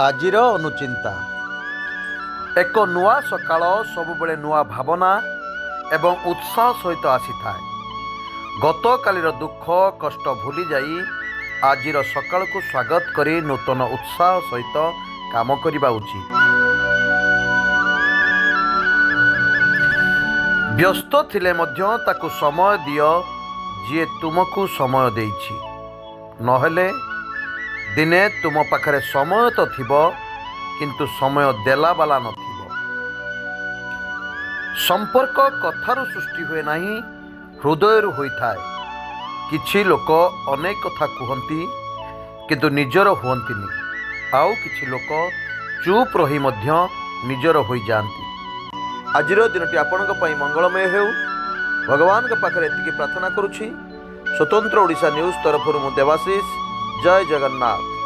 आजिर अनुचिंता एक नुआ सकाळ सबुबले नुआ भावना एवं उत्साह सहित आसी थाए। गत कालीर दुख कष्ट भूली जाई आजिर सकाळ को स्वागत करी नूतन उत्साह सहित काम करिबा उचित। व्यस्त थिले मध्य ताकु समय दियो जी तुमको समय देइछि, नहेले दिने तुम पाखरे समय तो थिबो किंतु समय देला बाला नथिबो। संपर्क कथारु सृष्टि हुए नाही, हृदयरु होइथाए। किछि लोक अनेक कथा कहती किंतु निजर हुअंतिनि, आउ किछि लोक चुप रही मध्य निजर होई जांती। आजिर दिनटी आपणक पई मंगलमय हेउ, भगवान के पाखरे एतिकी प्रार्थना करुछि। स्वतंत्र ओडिशा न्यूज तरफरु मु देवाशीष। जय जगन्नाथ।